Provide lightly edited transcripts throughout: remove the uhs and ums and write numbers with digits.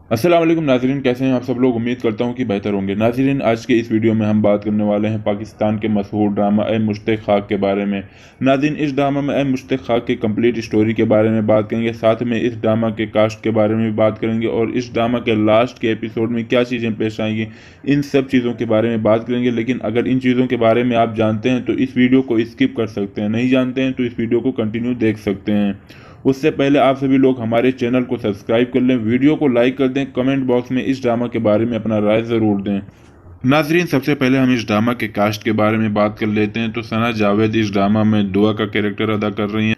अस्सलाम वालेकुम नाज़रीन, कैसे हैं आप सब लोग। उम्मीद करता हूं कि बेहतर होंगे। नाज़रीन, आज के इस वीडियो में हम बात करने वाले हैं पाकिस्तान के मशहूर ड्रामा ए मुश्ताक खाक के बारे में। नाज़रीन, इस ड्रामा में ए मुश्ताक खाक की कंप्लीट स्टोरी के बारे में बात करेंगे, साथ में इस ड्रामा के कास्ट के बारे में भी बात करेंगे और इस ड्रामा के लास्ट के एपिसोड में क्या चीज़ें पेश आएंगी, इन सब चीज़ों के बारे में बात करेंगे। लेकिन अगर इन चीज़ों के बारे में आप जानते हैं तो इस वीडियो को स्किप कर सकते हैं, नहीं जानते हैं तो इस वीडियो को कंटिन्यू देख सकते हैं। उससे पहले आप सभी लोग हमारे चैनल को सब्सक्राइब कर लें, वीडियो को लाइक कर दें, कमेंट बॉक्स में इस ड्रामा के बारे में अपना राय ज़रूर दें। नाजरीन, सबसे पहले हम इस ड्रामा के कास्ट के बारे में बात कर लेते हैं। तो सना जावेद इस ड्रामा में दुआ का कैरेक्टर अदा कर रही हैं।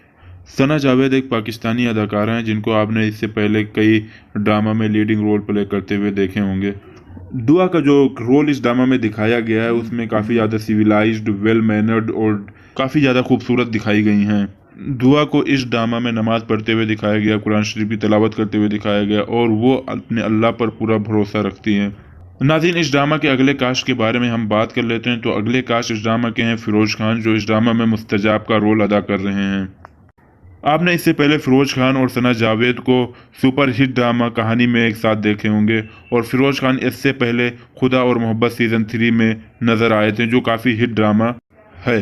सना जावेद एक पाकिस्तानी अदाकारा हैं जिनको आपने इससे पहले कई ड्रामा में लीडिंग रोल प्ले करते हुए देखे होंगे। दुआ का जो रोल इस ड्रामा में दिखाया गया है उसमें काफ़ी ज़्यादा सिविलाइज्ड, वेल मैनर्ड और काफ़ी ज़्यादा खूबसूरत दिखाई गई हैं। दुआ को इस ड्रामा में नमाज पढ़ते हुए दिखाया गया, कुरान शरीफ की तिलावत करते हुए दिखाया गया और वो अपने अल्लाह पर पूरा भरोसा रखती हैं। नाज़रीन, इस ड्रामा के अगले कास्ट के बारे में हम बात कर लेते हैं। तो अगले कास्ट इस ड्रामा के हैं फिरोज खान, जो इस ड्रामा में मुस्तजाब का रोल अदा कर रहे हैं। आपने इससे पहले फिरोज खान और सना जावेद को सुपर हिट ड्रामा कहानी में एक साथ देखे होंगे और फिरोज खान इससे पहले खुदा और मोहब्बत सीज़न 3 में नज़र आए थे, जो काफ़ी हिट ड्रामा है।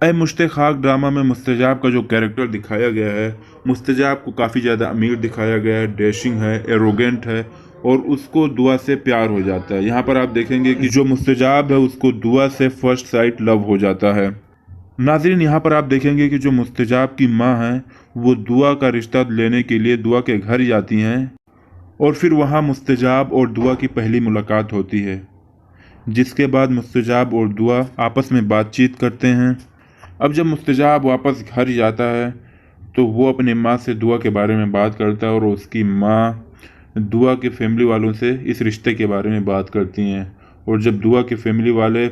ए मुश्ताक खाक ड्रामा में मुस्तजाब का जो कैरेक्टर दिखाया गया है, मुस्तजाब को काफ़ी ज़्यादा अमीर दिखाया गया है, डैशिंग है, एरोगेंट है और उसको दुआ से प्यार हो जाता है। यहाँ पर आप देखेंगे कि जो मुस्तजाब है उसको दुआ से फर्स्ट साइट लव हो जाता है। नाज़रीन, यहाँ पर आप देखेंगे कि जो मुस्तजाब की माँ है वो दुआ का रिश्ता लेने के लिए दुआ के घर जाती हैं और फिर वहाँ मुस्तजाब और दुआ की पहली मुलाकात होती है, जिसके बाद मुस्तजाब और दुआ आपस में बातचीत करते हैं। अब जब मुस्तजाब वापस घर जाता है तो वो अपनी माँ से दुआ के बारे में बात करता है और उसकी माँ दुआ के फैमिली वालों से इस रिश्ते के बारे में बात करती हैं। और जब दुआ के फैमिली वाले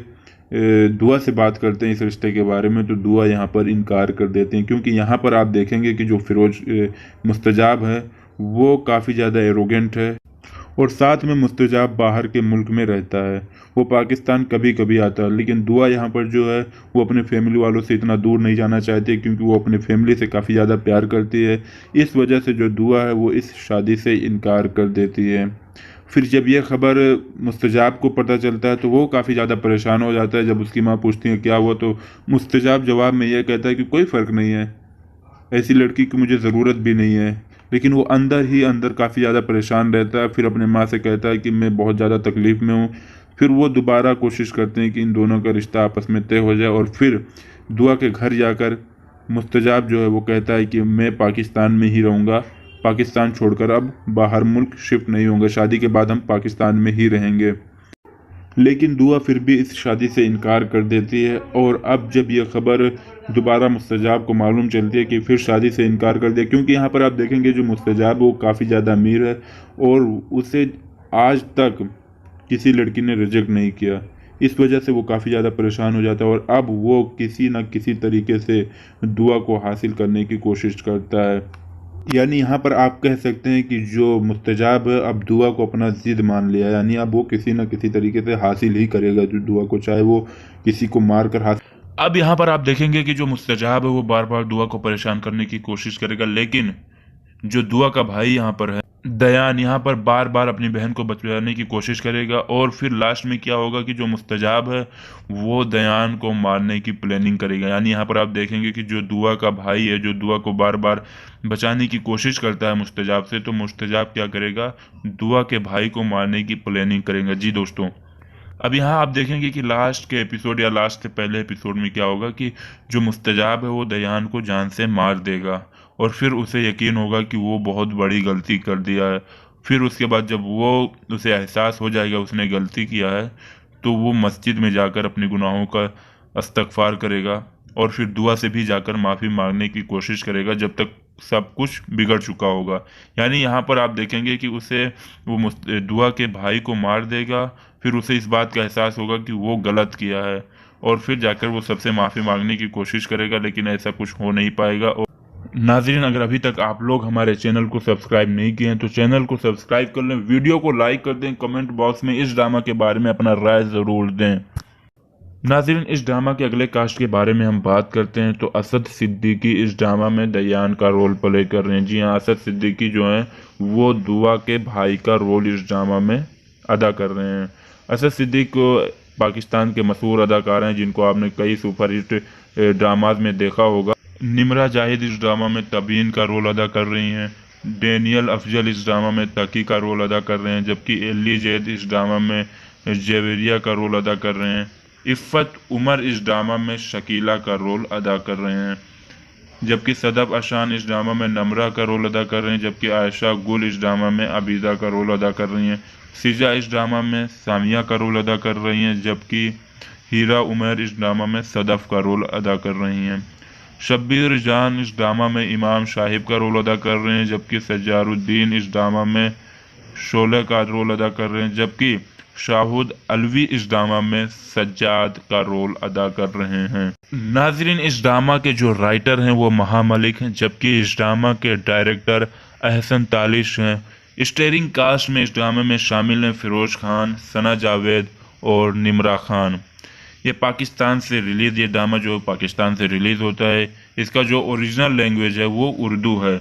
दुआ से बात करते हैं इस रिश्ते के बारे में तो दुआ यहाँ पर इनकार कर देते हैं, क्योंकि यहाँ पर आप देखेंगे कि जो फिरोज मुस्तजाब है वो काफ़ी ज़्यादा एरोगेंट है और साथ में मुस्तजाब बाहर के मुल्क में रहता है, वो पाकिस्तान कभी कभी आता है। लेकिन दुआ यहाँ पर जो है वो अपने फैमिली वालों से इतना दूर नहीं जाना चाहती, क्योंकि वो अपने फैमिली से काफ़ी ज़्यादा प्यार करती है। इस वजह से जो दुआ है वो इस शादी से इनकार कर देती है। फिर जब ये खबर मुस्तजाब को पता चलता है तो वो काफ़ी ज़्यादा परेशान हो जाता है। जब उसकी माँ पूछती है क्या हुआ तो मुस्तजाब जवाब में यह कहता है कि कोई फ़र्क नहीं है, ऐसी लड़की की मुझे ज़रूरत भी नहीं है। लेकिन वो अंदर ही अंदर काफ़ी ज़्यादा परेशान रहता है। फिर अपने माँ से कहता है कि मैं बहुत ज़्यादा तकलीफ़ में हूँ। फिर वो दोबारा कोशिश करते हैं कि इन दोनों का रिश्ता आपस में तय हो जाए और फिर दुआ के घर जाकर मुस्तजाब जो है वो कहता है कि मैं पाकिस्तान में ही रहूँगा, पाकिस्तान छोड़कर अब बाहर मुल्क शिफ्ट नहीं होंगे, शादी के बाद हम पाकिस्तान में ही रहेंगे। लेकिन दुआ फिर भी इस शादी से इनकार कर देती है और अब जब यह खबर दोबारा मुस्तजाब को मालूम चलती है कि फिर शादी से इनकार कर दिया, क्योंकि यहाँ पर आप देखेंगे जो मुस्तजाब वो काफ़ी ज़्यादा अमीर है और उसे आज तक किसी लड़की ने रिजेक्ट नहीं किया। इस वजह से वो काफ़ी ज़्यादा परेशान हो जाता है और अब वो किसी न किसी तरीके से दुआ को हासिल करने की कोशिश करता है। यानी यहाँ पर आप कह सकते हैं कि जो मुस्तजाब है अब दुआ को अपना ज़िद मान लिया, यानी अब वो किसी न किसी तरीके से हासिल ही करेगा जो दुआ को, चाहे वो किसी को मार कर हासिल। अब यहाँ पर आप देखेंगे कि जो मुस्तजाब है वो बार बार दुआ को परेशान करने की कोशिश करेगा, लेकिन जो दुआ का भाई यहाँ पर है दयान, यहाँ पर बार बार अपनी बहन को बचाने की कोशिश करेगा और फिर लास्ट में क्या होगा कि जो मुस्तजाब है वो दयान को मारने की प्लानिंग करेगा। यानी यहाँ पर आप देखेंगे कि जो दुआ का भाई है, जो दुआ को बार बार बचाने की कोशिश करता है मुस्तजाब से, तो मुस्तजाब क्या करेगा, दुआ के भाई को मारने की प्लानिंग करेगा। जी दोस्तों, अब यहाँ आप देखेंगे कि लास्ट के एपिसोड या लास्ट से पहले एपिसोड में क्या होगा कि जो मुस्तजाब है वो दयान को जान से मार देगा और फिर उसे यकीन होगा कि वो बहुत बड़ी गलती कर दिया है। फिर उसके बाद जब वो उसे एहसास हो जाएगा उसने गलती किया है, तो वो मस्जिद में जाकर अपने गुनाहों का इस्तग़फ़ार करेगा और फिर दुआ से भी जाकर माफ़ी मांगने की कोशिश करेगा जब तक सब कुछ बिगड़ चुका होगा। यानी यहाँ पर आप देखेंगे कि उसे वो दुआ के भाई को मार देगा, फिर उसे इस बात का एहसास होगा कि वो गलत किया है और फिर जाकर वो सबसे माफ़ी मांगने की कोशिश करेगा, लेकिन ऐसा कुछ हो नहीं पाएगा। और नाज़रीन, अगर अभी तक आप लोग हमारे चैनल को सब्सक्राइब नहीं किए हैं तो चैनल को सब्सक्राइब कर लें, वीडियो को लाइक कर दें, कमेंट बॉक्स में इस ड्रामा के बारे में अपना राय ज़रूर दें। नाज़रीन, इस ड्रामा के अगले कास्ट के बारे में हम बात करते हैं तो असद सिद्दीकी इस ड्रामा में दयान का रोल प्ले कर रहे हैं। जी हाँ, असद सिद्दीकी जो हैं वो दुआ के भाई का रोल इस ड्रामा में अदा कर रहे हैं। असद सिद्दीकी पाकिस्तान के मशहूर अदाकार हैं जिनको आपने कई सुपरहिट ड्रामाज में देखा होगा। निम्रा जाहिद इस ड्रामा में तबीन का रोल अदा कर रही हैं। डेनियल अफजल इस ड्रामा में तकी का रोल अदा कर रहे हैं, जबकि एली जैद इस ड्रामा में जेवेरिया का रोल अदा कर रहे हैं। इफ़्फ़त उमर इस ड्रामा में शकीला का रोल अदा कर रहे हैं, जबकि सदब अशान इस ड्रामा में नम्रा का रोल अदा कर रहे हैं, जबकि आयशा गुल इस ड्रामा में अबीदा का रोल अदा कर रही हैं। सिजा इस ड्रामा में सामिया का रोल अदा कर रही हैं, जबकि हीरा उमर इस ड्रामा में सदफ़ का रोल अदा कर रही हैं। शब्बीर जान इस ड्रामा में इमाम साहिब का रोल अदा कर रहे हैं, जबकि सज्जारुद्दीन इस ड्रामा में शोले का रोल अदा कर रहे हैं, जबकि शाहुद अलवी इस ड्रामा में सज्जाद का रोल अदा कर रहे हैं। नाजरीन, इस ड्रामा के जो राइटर हैं वो महामलिक हैं, जबकि इस ड्रामा के डायरेक्टर अहसन तालिश हैं। स्टारिंग कास्ट में इस ड्रामे में शामिल हैं फिरोज खान, सना जावेद और निम्रा खान। ये पाकिस्तान से रिलीज़, ये ड्रामा जो पाकिस्तान से रिलीज़ होता है, इसका जो ओरिजिनल लैंग्वेज है वो उर्दू है।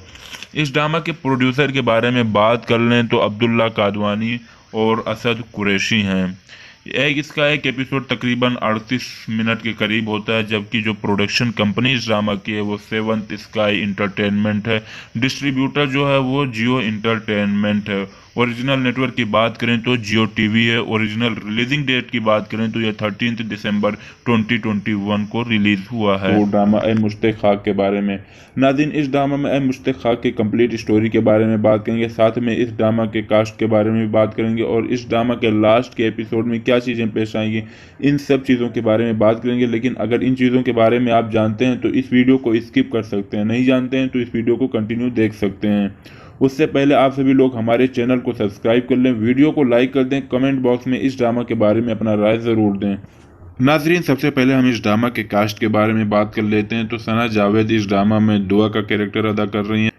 इस ड्रामा के प्रोड्यूसर के बारे में बात कर लें तो अब्दुल्ला कादवानी और असद कुरैशी हैं। इसका एक एपिसोड तकरीबन 38 मिनट के करीब होता है, जबकि जो प्रोडक्शन कंपनी इस ड्रामा की है वो सेवंथ स्काई इंटरटेनमेंट है। डिस्ट्रीब्यूटर जो है वो जियो इंटरटेनमेंट है। ओरिजिनल नेटवर्क की बात करें तो जियो टीवी है। ओरिजिनल रिलीजिंग डेट की बात करें तो यह 13 दिसंबर 2021 को रिलीज हुआ है। वो ड्रामा ए मुश्ताक खाक के बारे में। नाज़रीन, इस ड्रामा में ए मुश्ताक खाक की कंप्लीट स्टोरी के बारे में बात करेंगे, साथ में इस ड्रामा के कास्ट के बारे में भी बात करेंगे और इस ड्रामा के लास्ट के एपिसोड में क्या चीज़ें पेश आएंगी, इन सब चीज़ों के बारे में बात करेंगे। लेकिन अगर इन चीज़ों के बारे में आप जानते हैं तो इस वीडियो को स्किप कर सकते हैं, नहीं जानते हैं तो इस वीडियो को कंटिन्यू देख सकते हैं। उससे पहले आप सभी लोग हमारे चैनल को सब्सक्राइब कर लें, वीडियो को लाइक कर दें, कमेंट बॉक्स में इस ड्रामा के बारे में अपना राय ज़रूर दें। नाजरीन, सबसे पहले हम इस ड्रामा के कास्ट के बारे में बात कर लेते हैं तो सना जावेद इस ड्रामा में दुआ का कैरेक्टर अदा कर रही हैं।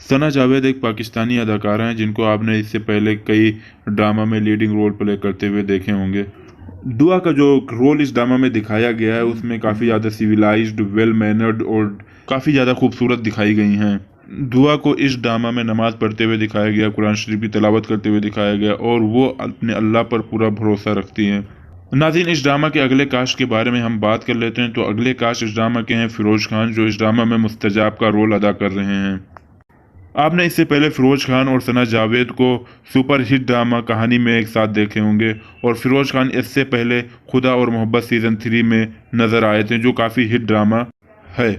सना जावेद एक पाकिस्तानी अदाकारा हैं जिनको आपने इससे पहले कई ड्रामा में लीडिंग रोल प्ले करते हुए देखे होंगे। दुआ का जो रोल इस ड्रामा में दिखाया गया है उसमें काफ़ी ज़्यादा सिविलाइज्ड, वेल मैनर्ड और काफ़ी ज़्यादा खूबसूरत दिखाई गई हैं। दुआ को इस ड्रामा में नमाज पढ़ते हुए दिखाया गया, कुरान शरीफ की तिलावत करते हुए दिखाया गया और वो अपने अल्लाह पर पूरा भरोसा रखती हैं। नाज़रीन, इस ड्रामा के अगले कास्ट के बारे में हम बात कर लेते हैं तो अगले कास्ट इस ड्रामा के हैं फिरोज खान, जो इस ड्रामा में मुस्तजाब का रोल अदा कर रहे हैं। आपने इससे पहले फिरोज खान और सना जावेद को सुपर हिट ड्रामा कहानी में एक साथ देखे होंगे और फिरोज खान इससे पहले खुदा और मोहब्बत सीज़न 3 में नज़र आए थे, जो काफ़ी हिट ड्रामा है।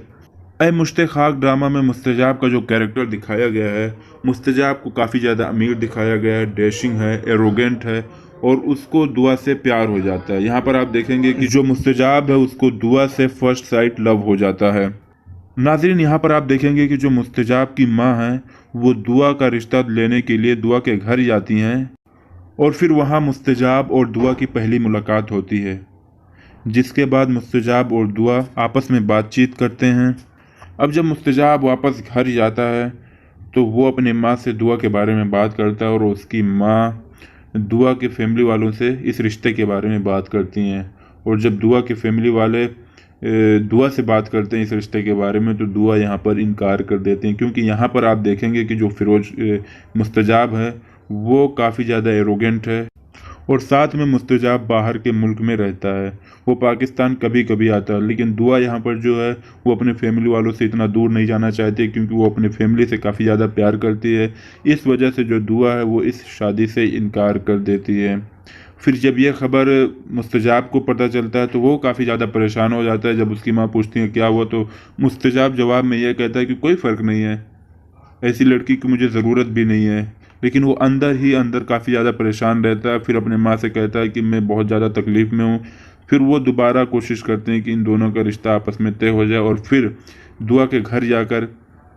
ए मुश्ताक खाक ड्रामा में मुस्तजाब का जो कैरेक्टर दिखाया गया है, मुस्तजाब को काफ़ी ज़्यादा अमीर दिखाया गया है, डैशिंग है, एरोगेंट है और उसको दुआ से प्यार हो जाता है। यहाँ पर आप देखेंगे कि जो मुस्तजाब है उसको दुआ से फर्स्ट साइट लव हो जाता है। नाज़रीन, यहाँ पर आप देखेंगे कि जो मुस्तजाब की माँ हैं वो दुआ का रिश्ता लेने के लिए दुआ के घर जाती हैं और फिर वहाँ मुस्तजाब और दुआ की पहली मुलाकात होती है, जिसके बाद मुस्तजाब और दुआ आपस में बातचीत करते हैं। अब जब मुस्तजाब वापस घर जाता है तो वो अपनी माँ से दुआ के बारे में बात करता है और उसकी माँ दुआ के फैमिली वालों से इस रिश्ते के बारे में बात करती हैं। और जब दुआ के फैमिली वाले दुआ से बात करते हैं इस रिश्ते के बारे में तो दुआ यहाँ पर इनकार कर देते हैं, क्योंकि यहाँ पर आप देखेंगे कि जो फिरोज मुस्तजाब है वो काफ़ी ज़्यादा एरोगेंट है और साथ में मुस्तजाब बाहर के मुल्क में रहता है, वो पाकिस्तान कभी कभी आता है। लेकिन दुआ यहाँ पर जो है वो अपने फैमिली वालों से इतना दूर नहीं जाना चाहती क्योंकि वो अपने फैमिली से काफ़ी ज़्यादा प्यार करती है। इस वजह से जो दुआ है वो इस शादी से इनकार कर देती है। फिर जब यह खबर मुस्तजाब को पता चलता है तो वो काफ़ी ज़्यादा परेशान हो जाता है। जब उसकी माँ पूछती है क्या हुआ, तो मुस्तजाब जवाब में यह कहता है कि कोई फ़र्क नहीं है, ऐसी लड़की की मुझे ज़रूरत भी नहीं है। लेकिन वो अंदर ही अंदर काफ़ी ज़्यादा परेशान रहता है। फिर अपने माँ से कहता है कि मैं बहुत ज़्यादा तकलीफ़ में हूँ। फिर वो दोबारा कोशिश करते हैं कि इन दोनों का रिश्ता आपस में तय हो जाए, और फिर दुआ के घर जाकर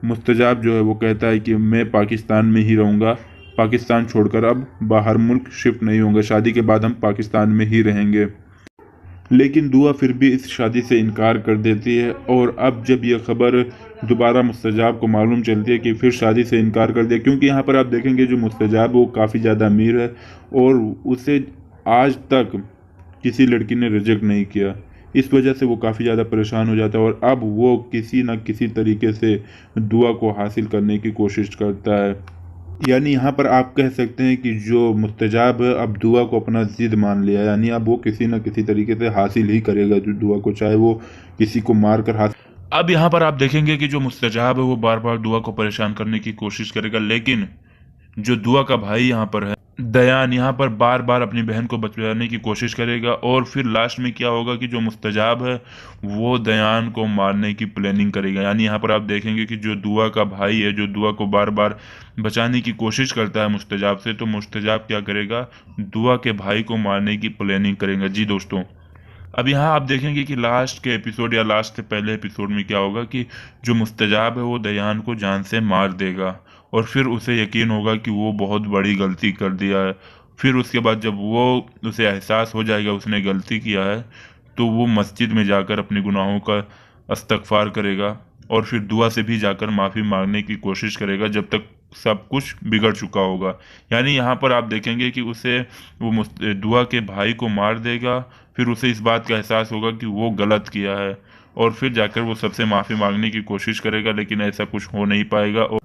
मुस्तजाब जो है वो कहता है कि मैं पाकिस्तान में ही रहूँगा, पाकिस्तान छोड़कर अब बाहर मुल्क शिफ्ट नहीं होंगे, शादी के बाद हम पाकिस्तान में ही रहेंगे। लेकिन दुआ फिर भी इस शादी से इनकार कर देती है। और अब जब यह खबर दोबारा मुस्तजाब को मालूम चलती है कि फिर शादी से इनकार कर दिया, क्योंकि यहाँ पर आप देखेंगे जो मुस्तजाब वो काफ़ी ज़्यादा अमीर है और उसे आज तक किसी लड़की ने रिजेक्ट नहीं किया। इस वजह से वो काफ़ी ज़्यादा परेशान हो जाता है और अब वो किसी न किसी तरीके से दुआ को हासिल करने की कोशिश करता है। यानी यहाँ पर आप कह सकते हैं कि जो मुस्तजाब है अब दुआ को अपना ज़िद मान लिया, यानी अब वो किसी न किसी तरीके से हासिल ही करेगा जो दुआ को, चाहे वो किसी को मार कर हासिल। अब यहाँ पर आप देखेंगे कि जो मुस्तजाब है वो बार बार दुआ को परेशान करने की कोशिश करेगा, लेकिन जो दुआ का भाई यहाँ पर है दयान, यहाँ पर बार बार अपनी बहन को बचाने की कोशिश करेगा। और फिर लास्ट में क्या होगा कि जो मुस्तजाब है वो दयान को मारने की प्लानिंग करेगा। यानी यहाँ पर आप देखेंगे कि जो दुआ का भाई है, जो दुआ को बार बार बचाने की कोशिश करता है मुस्तजाब से, तो मुस्तजाब क्या करेगा, दुआ के भाई को मारने की प्लानिंग करेगा। जी दोस्तों, अब यहाँ आप देखेंगे कि लास्ट के एपिसोड या लास्ट से पहले एपिसोड में क्या होगा कि जो मुस्तजाब है वो दयान को जान से मार देगा और फिर उसे यकीन होगा कि वो बहुत बड़ी गलती कर दिया है। फिर उसके बाद जब वो उसे एहसास हो जाएगा उसने गलती किया है, तो वो मस्जिद में जाकर अपने गुनाहों का इस्तग़फ़ार करेगा और फिर दुआ से भी जाकर माफ़ी मांगने की कोशिश करेगा जब तक सब कुछ बिगड़ चुका होगा। यानी यहाँ पर आप देखेंगे कि उसे वो दुआ के भाई को मार देगा, फिर उसे इस बात का एहसास होगा कि वो गलत किया है और फिर जाकर वो सबसे माफ़ी मांगने की कोशिश करेगा, लेकिन ऐसा कुछ हो नहीं पाएगा। और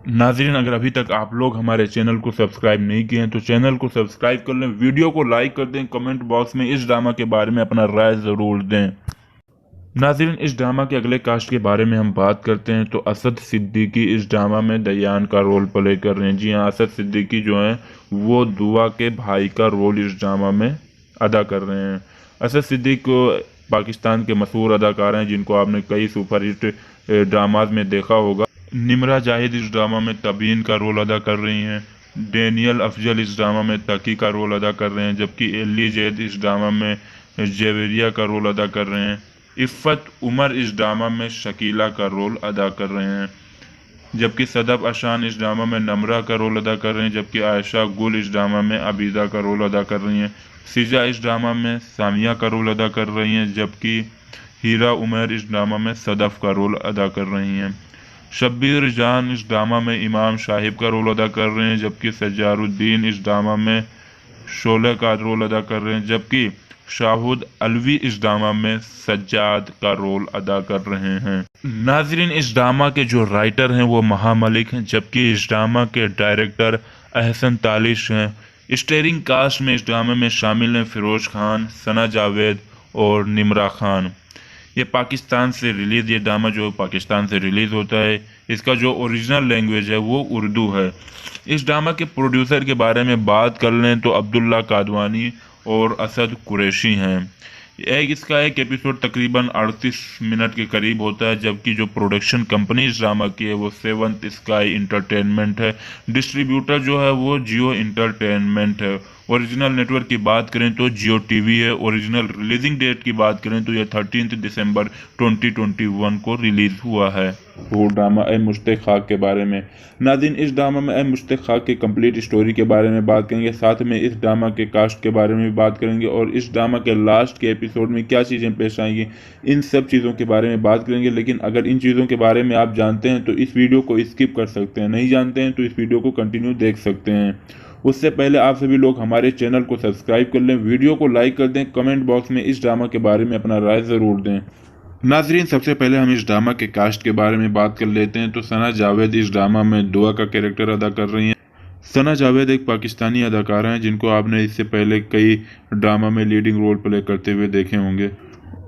नाज़रीन, अगर अभी तक आप लोग हमारे चैनल को सब्सक्राइब नहीं किए हैं तो चैनल को सब्सक्राइब कर लें, वीडियो को लाइक कर दें, कमेंट बॉक्स में इस ड्रामा के बारे में अपना राय ज़रूर दें। नाज़रीन, इस ड्रामा के अगले कास्ट के बारे में हम बात करते हैं तो असद सिद्दीकी इस ड्रामा में दयान का रोल प्ले कर रहे हैं। जी हाँ, असद सिद्दीकी जो हैं वो दुआ के भाई का रोल इस ड्रामा में अदा कर रहे हैं। असद सिद्दीकी पाकिस्तान के मशहूर अदाकार हैं जिनको आपने कई सुपरहिट ड्रामाज में देखा होगा। निम्रा जाहिद इस ड्रामा में तबीन का रोल अदा कर रही हैं। डेनियल अफजल इस ड्रामा में तकी का रोल अदा कर रहे हैं, जबकि एली जैद इस ड्रामा में जेवेरिया का रोल अदा कर रहे हैं। इफ़्फ़त उमर इस ड्रामा में शकीला का रोल अदा कर रहे हैं, जबकि सदब अशान इस ड्रामा में नम्रा का रोल अदा कर रहे हैं, जबकि आयशा गुल इस ड्रामा में अबीदा का रोल अदा कर रही हैं। सिजा इस ड्रामा में सामिया का रोल अदा कर रही हैं, जबकि हीरा उमर इस ड्रामा में सदफ़ का रोल अदा कर रही हैं। शब्बीर जान इस ड्रामा में इमाम साहिब का रोल अदा कर रहे हैं, जबकि सज्जारुद्दीन इस ड्रामा में शोले का रोल अदा कर रहे हैं, जबकि शाहुद अलवी इस ड्रामा में सज्जाद का रोल अदा कर रहे हैं। नाजरीन, इस ड्रामा के जो राइटर हैं वो महामलिक हैं, जबकि इस ड्रामा के डायरेक्टर अहसन तालिश हैं। स्टारिंग कास्ट में इस ड्रामे में शामिल हैं फिरोज खान, सना जावेद और निम्रा खान। ये पाकिस्तान से रिलीज़, ये ड्रामा जो पाकिस्तान से रिलीज़ होता है, इसका जो ओरिजिनल लैंग्वेज है वो उर्दू है। इस ड्रामा के प्रोड्यूसर के बारे में बात कर लें तो अब्दुल्ला कादवानी और असद कुरैशी हैं। इसका एक एपिसोड तकरीबन 38 मिनट के करीब होता है, जबकि जो प्रोडक्शन कंपनी इस ड्रामा की है वो सेवंथ स्काई इंटरटेनमेंट है। डिस्ट्रीब्यूटर जो है वो जियो इंटरटेनमेंट है। ओरिजिनल नेटवर्क की बात करें तो जियो टीवी है। ओरिजिनल रिलीजिंग डेट की बात करें तो यह 13 दिसंबर 2021 को रिलीज़ हुआ है। वो ड्रामा ए मुश्ताक खाक के बारे में। नाज़रीन, इस ड्रामा में ए मुश्ताक खाक की कंप्लीट स्टोरी के बारे में बात करेंगे, साथ में इस ड्रामा के कास्ट के बारे में भी बात करेंगे और इस ड्रामा के लास्ट के एपिसोड में क्या चीज़ें पेश आएंगी, इन सब चीज़ों के बारे में बात करेंगे। लेकिन अगर इन चीज़ों के बारे में आप जानते हैं तो इस वीडियो को स्किप कर सकते हैं, नहीं जानते हैं तो इस वीडियो को कंटिन्यू देख सकते हैं। उससे पहले आप सभी लोग हमारे चैनल को सब्सक्राइब कर लें, वीडियो को लाइक कर दें, कमेंट बॉक्स में इस ड्रामा के बारे में अपना राय ज़रूर दें। नाजरीन, सबसे पहले हम इस ड्रामा के कास्ट के बारे में बात कर लेते हैं तो सना जावेद इस ड्रामा में दुआ का कैरेक्टर अदा कर रही हैं। सना जावेद एक पाकिस्तानी अदाकारा हैं जिनको आपने इससे पहले कई ड्रामा में लीडिंग रोल प्ले करते हुए देखे होंगे।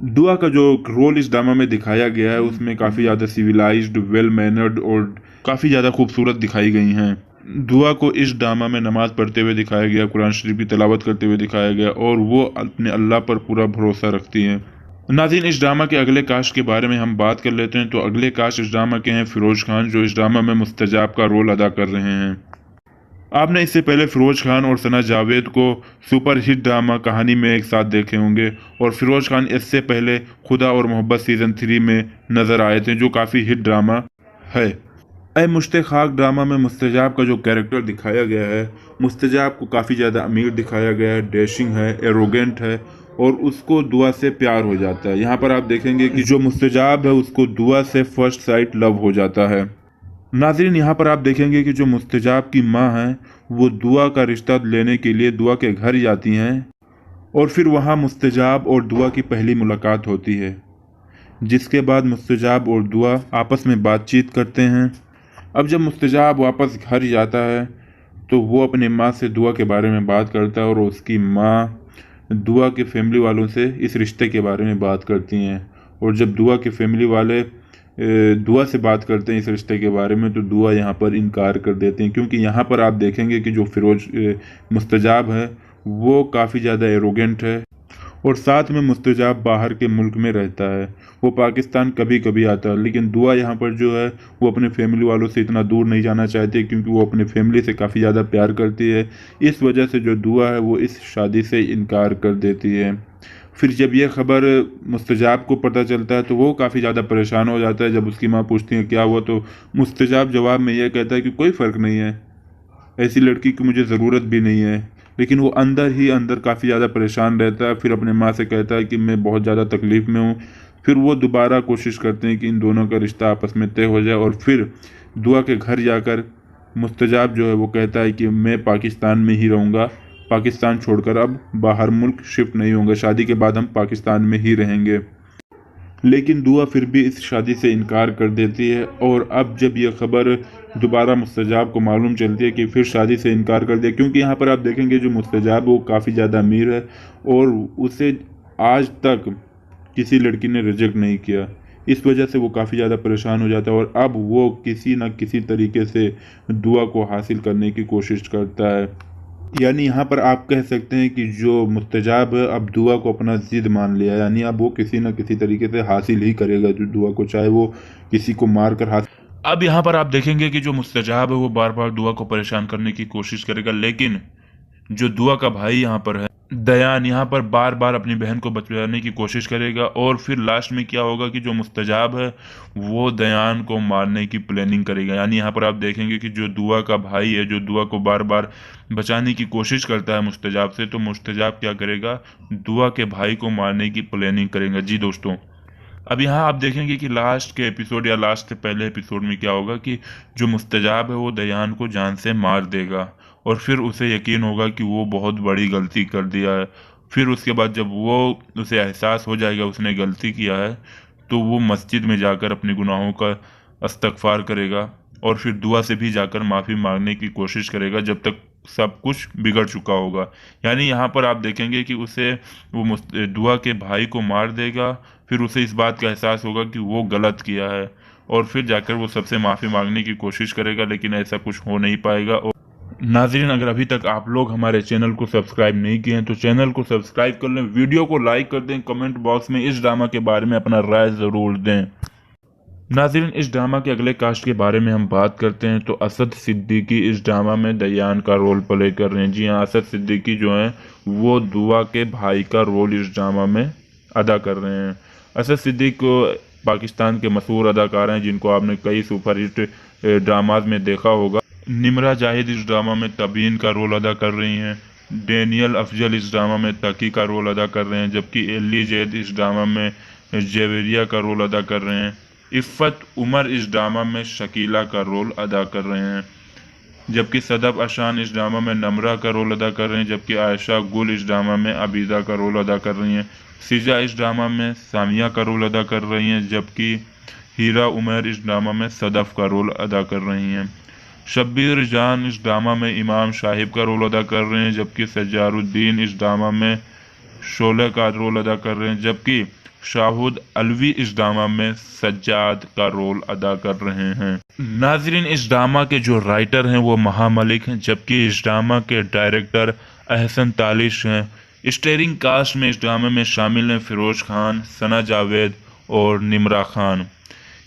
दुआ का जो रोल इस ड्रामा में दिखाया गया है उसमें काफ़ी ज़्यादा सिविलाइज्ड, वेल मैनर्ड और काफ़ी ज़्यादा खूबसूरत दिखाई गई हैं। दुआ को इस ड्रामा में नमाज पढ़ते हुए दिखाया गया, कुरान शरीफ की तिलावत करते हुए दिखाया गया और वो अपने अल्लाह पर पूरा भरोसा रखती हैं। नाज़रीन, इस ड्रामा के अगले कास्ट के बारे में हम बात कर लेते हैं। तो अगले कास्ट इस ड्रामा के हैं फ़िरोज़ खान, जो इस ड्रामा में मुस्तजाब का रोल अदा कर रहे हैं। आपने इससे पहले फ़िरोज़ खान और सना जावेद को सुपर हिट ड्रामा कहानी में एक साथ देखे होंगे, और फ़िरोज़ खान इससे पहले खुदा और मोहब्बत सीज़न 3 में नज़र आए थे, जो काफ़ी हिट ड्रामा है। ए मुश्ताक खाक ड्रामा में मुस्तजाब का जो कैरेक्टर दिखाया गया है, मुस्तजाब को काफ़ी ज़्यादा अमीर दिखाया गया है, डैशिंग है, एरोगेंट है और उसको दुआ से प्यार हो जाता है। यहाँ पर आप देखेंगे कि जो मुस्तजाब है उसको दुआ से फर्स्ट साइट लव हो जाता है। नाज़रीन, यहाँ पर आप देखेंगे कि जो मुस्तजाब की माँ हैं वो दुआ का रिश्ता लेने के लिए दुआ के घर जाती हैं और फिर वहाँ मुस्तजाब और दुआ की पहली मुलाकात होती है, जिसके बाद मुस्तजाब और दुआ आपस में बातचीत करते हैं। अब जब मुस्तजाब वापस घर जाता है तो वो अपनी माँ से दुआ के बारे में बात करता है और उसकी माँ दुआ के फैमिली वालों से इस रिश्ते के बारे में बात करती हैं। और जब दुआ के फैमिली वाले दुआ से बात करते हैं इस रिश्ते के बारे में, तो दुआ यहाँ पर इनकार कर देते हैं, क्योंकि यहाँ पर आप देखेंगे कि जो मुस्तजाब है वो काफ़ी ज़्यादा एरोगेंट है और साथ में मुस्तजाब बाहर के मुल्क में रहता है, वो पाकिस्तान कभी कभी आता है। लेकिन दुआ यहाँ पर जो है वो अपने फैमिली वालों से इतना दूर नहीं जाना चाहती, क्योंकि वो अपने फैमिली से काफ़ी ज़्यादा प्यार करती है। इस वजह से जो दुआ है वो इस शादी से इनकार कर देती है। फिर जब ये खबर मुस्तजाब को पता चलता है तो वो काफ़ी ज़्यादा परेशान हो जाता है। जब उसकी माँ पूछती है क्या हुआ, तो मुस्तजाब जवाब में यह कहता है कि कोई फ़र्क नहीं है, ऐसी लड़की की मुझे ज़रूरत भी नहीं है। लेकिन वो अंदर ही अंदर काफ़ी ज़्यादा परेशान रहता है। फिर अपने माँ से कहता है कि मैं बहुत ज़्यादा तकलीफ़ में हूँ। फिर वो दोबारा कोशिश करते हैं कि इन दोनों का रिश्ता आपस में तय हो जाए, और फिर दुआ के घर जाकर मुस्तजाब जो है वो कहता है कि मैं पाकिस्तान में ही रहूँगा, पाकिस्तान छोड़कर अब बाहर मुल्क शिफ्ट नहीं होंगे, शादी के बाद हम पाकिस्तान में ही रहेंगे। लेकिन दुआ फिर भी इस शादी से इनकार कर देती है। और अब जब यह खबर दोबारा मुस्तजाब को मालूम चलती है कि फिर शादी से इनकार कर दिया, क्योंकि यहाँ पर आप देखेंगे जो मुस्तजाब वो काफ़ी ज़्यादा अमीर है और उसे आज तक किसी लड़की ने रिजेक्ट नहीं किया। इस वजह से वो काफ़ी ज़्यादा परेशान हो जाता है और अब वो किसी न किसी तरीके से दुआ को हासिल करने की कोशिश करता है। यानी यहाँ पर आप कह सकते हैं कि जो मुस्तजाब है अब दुआ को अपना ज़िद मान लिया, यानी अब वो किसी न किसी तरीके से हासिल ही करेगा जो दुआ को, चाहे वो किसी को मार कर हासिल। अब यहाँ पर आप देखेंगे कि जो मुस्तजाब है वो बार बार दुआ को परेशान करने की कोशिश करेगा, लेकिन जो दुआ का भाई यहाँ पर है दयान, यहाँ पर बार बार अपनी बहन को बचाने की कोशिश करेगा। और फिर लास्ट में क्या होगा कि जो मुस्तजाब है वो दयान को मारने की प्लानिंग करेगा। यानी यहाँ पर आप देखेंगे कि जो दुआ का भाई है, जो दुआ को बार बार बचाने की कोशिश करता है मुस्तजाब से, तो मुस्तजाब क्या करेगा, दुआ के भाई को मारने की प्लानिंग करेगा। जी दोस्तों, अब यहाँ आप देखेंगे कि लास्ट के एपिसोड या लास्ट से पहले एपिसोड में क्या होगा कि जो मुस्तजाब है वो दयान को जान से मार देगा और फिर उसे यकीन होगा कि वो बहुत बड़ी गलती कर दिया है। फिर उसके बाद जब वो उसे एहसास हो जाएगा उसने गलती किया है, तो वो मस्जिद में जाकर अपने गुनाहों का इस्तगफार करेगा और फिर दुआ से भी जाकर माफ़ी मांगने की कोशिश करेगा जब तक सब कुछ बिगड़ चुका होगा। यानी यहाँ पर आप देखेंगे कि उसे वो दुआ के भाई को मार देगा, फिर उसे इस बात का एहसास होगा कि वो गलत किया है और फिर जाकर वो सबसे माफ़ी मांगने की कोशिश करेगा, लेकिन ऐसा कुछ हो नहीं पाएगा। और नाज़रीन, अगर अभी तक आप लोग हमारे चैनल को सब्सक्राइब नहीं किए हैं तो चैनल को सब्सक्राइब कर लें, वीडियो को लाइक कर दें, कमेंट बॉक्स में इस ड्रामा के बारे में अपना राय ज़रूर दें। नाज़रीन, इस ड्रामा के अगले कास्ट के बारे में हम बात करते हैं तो असद सिद्दीकी इस ड्रामा में दयान का रोल प्ले कर रहे हैं। जी हाँ, असद सिद्दीकी जो हैं वो दुआ के भाई का रोल इस ड्रामा में अदा कर रहे हैं। असद सिद्दीकी को पाकिस्तान के मशहूर अदाकार हैं जिनको आपने कई सुपरहिट ड्रामाज में देखा होगा। निमरा जाहिद इस ड्रामा में तबीन का रोल अदा कर रही हैं। डेनियल अफजल इस ड्रामा में तकी का रोल अदा कर रहे हैं, जबकि एली जैद इस ड्रामा में जेवेरिया का रोल अदा कर रहे हैं। इफ़्फ़त उमर इस ड्रामा में शकीला का रोल अदा कर रहे हैं, जबकि सदब अशान इस ड्रामा में नमरा का रोल अदा कर रहे हैं, जबकि आयशा गुल इस ड्रामा में अबीदा का रोल अदा कर रही हैं। सिजा इस ड्रामा में सामिया का रोल अदा कर रही हैं, जबकि हीरा उमर इस ड्रामा में सदफ का रोल अदा कर रही हैं। शब्बीर जान इस ड्रामा में इमाम साहिब का रोल अदा कर रहे हैं, जबकि सज्जारुद्दीन इस ड्रामा में शोले का रोल अदा कर रहे हैं, जबकि शाहिद अलवी इस ड्रामा में सज्जाद का रोल अदा कर रहे हैं। नाजरीन, इस ड्रामा के जो राइटर हैं वो महा मलिक हैं, जबकि इस ड्रामा के डायरेक्टर अहसन तालिश हैं। स्टेरिंग कास्ट में इस ड्रामे में शामिल हैं फिरोज खान, सना जावेद और निमरा खान।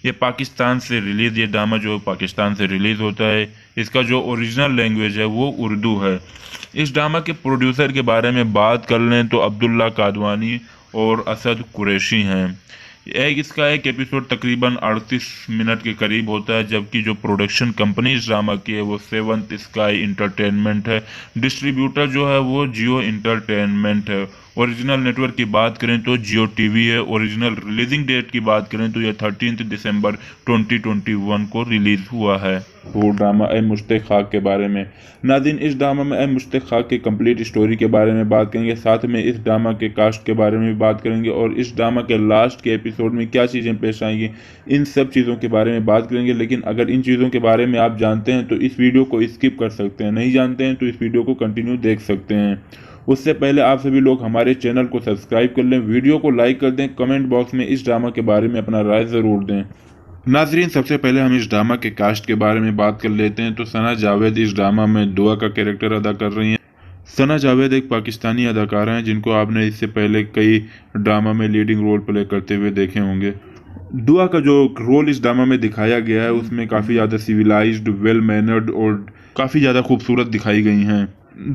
ये पाकिस्तान से रिलीज़, ये ड्रामा जो पाकिस्तान से रिलीज़ होता है, इसका जो ओरिजिनल लैंग्वेज है वो उर्दू है। इस ड्रामा के प्रोड्यूसर के बारे में बात कर लें तो अब्दुल्ला कादवानी और असद कुरैशी हैं। इसका एक एपिसोड तकरीबन 38 मिनट के करीब होता है, जबकि जो प्रोडक्शन कंपनी इस ड्रामा की है वो सेवंथ स्काई इंटरटेनमेंट है। डिस्ट्रीब्यूटर जो है वो जियो इंटरटेनमेंट है। ओरिजिनल नेटवर्क की बात करें तो जियो टीवी है। ओरिजिनल रिलीजिंग डेट की बात करें तो यह 13 दिसंबर 2021 को रिलीज हुआ है। वो ड्रामा ए मुश्ताक खाक के बारे में। नाज़रीन, इस ड्रामा में ए मुश्ताक खाक की कंप्लीट स्टोरी के बारे में बात करेंगे, साथ में इस ड्रामा के कास्ट के बारे में भी बात करेंगे और इस ड्रामा के लास्ट के एपिसोड में क्या चीज़ें पेश आएंगी, इन सब चीज़ों के बारे में बात करेंगे। लेकिन अगर इन चीज़ों के बारे में आप जानते हैं तो इस वीडियो को स्किप कर सकते हैं, नहीं जानते हैं तो इस वीडियो को कंटिन्यू देख सकते हैं। उससे पहले आप सभी लोग हमारे चैनल को सब्सक्राइब कर लें, वीडियो को लाइक कर दें, कमेंट बॉक्स में इस ड्रामा के बारे में अपना राय ज़रूर दें। नाजरीन, सबसे पहले हम इस ड्रामा के कास्ट के बारे में बात कर लेते हैं। तो सना जावेद इस ड्रामा में दुआ का कैरेक्टर अदा कर रही हैं। सना जावेद एक पाकिस्तानी अदाकारा हैं जिनको आपने इससे पहले कई ड्रामा में लीडिंग रोल प्ले करते हुए देखे होंगे। दुआ का जो रोल इस ड्रामा में दिखाया गया है उसमें काफ़ी ज़्यादा सिविलाइज्ड, वेल मैनर्ड और काफ़ी ज़्यादा खूबसूरत दिखाई गई हैं।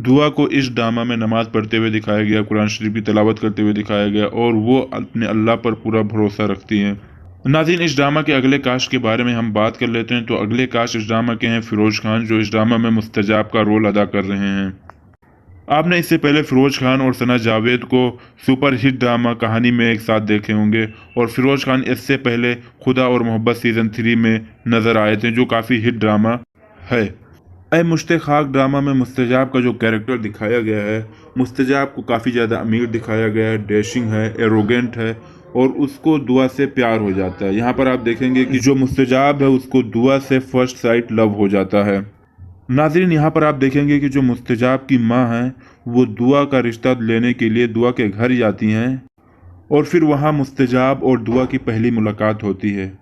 दुआ को इस ड्रामा में नमाज पढ़ते हुए दिखाया गया, कुरान शरीफ की तिलावत करते हुए दिखाया गया और वो अपने अल्लाह पर पूरा भरोसा रखती हैं। नाज़रीन, इस ड्रामा के अगले कास्ट के बारे में हम बात कर लेते हैं। तो अगले कास्ट इस ड्रामा के हैं फिरोज खान, जो इस ड्रामा में मुस्तजाब का रोल अदा कर रहे हैं। आपने इससे पहले फिरोज खान और सना जावेद को सुपर हिट ड्रामा कहानी में एक साथ देखे होंगे और फिरोज खान इससे पहले खुदा और मोहब्बत सीज़न 3 में नज़र आए थे, जो काफ़ी हिट ड्रामा है। ए मुश्ताक खाक ड्रामा में मुस्तजाब का जो कैरेक्टर दिखाया गया है, मुस्तजाब को काफ़ी ज़्यादा अमीर दिखाया गया है, डैशिंग है, एरोगेंट है और उसको दुआ से प्यार हो जाता है। यहाँ पर आप देखेंगे कि जो मुस्तजाब है उसको दुआ से फर्स्ट साइट लव हो जाता है। नाज़रीन, यहाँ पर आप देखेंगे कि जो मुस्तजाब की माँ हैं वो दुआ का रिश्ता लेने के लिए दुआ के घर जाती हैं और फिर वहाँ मुस्तजाब और दुआ की पहली मुलाकात होती है,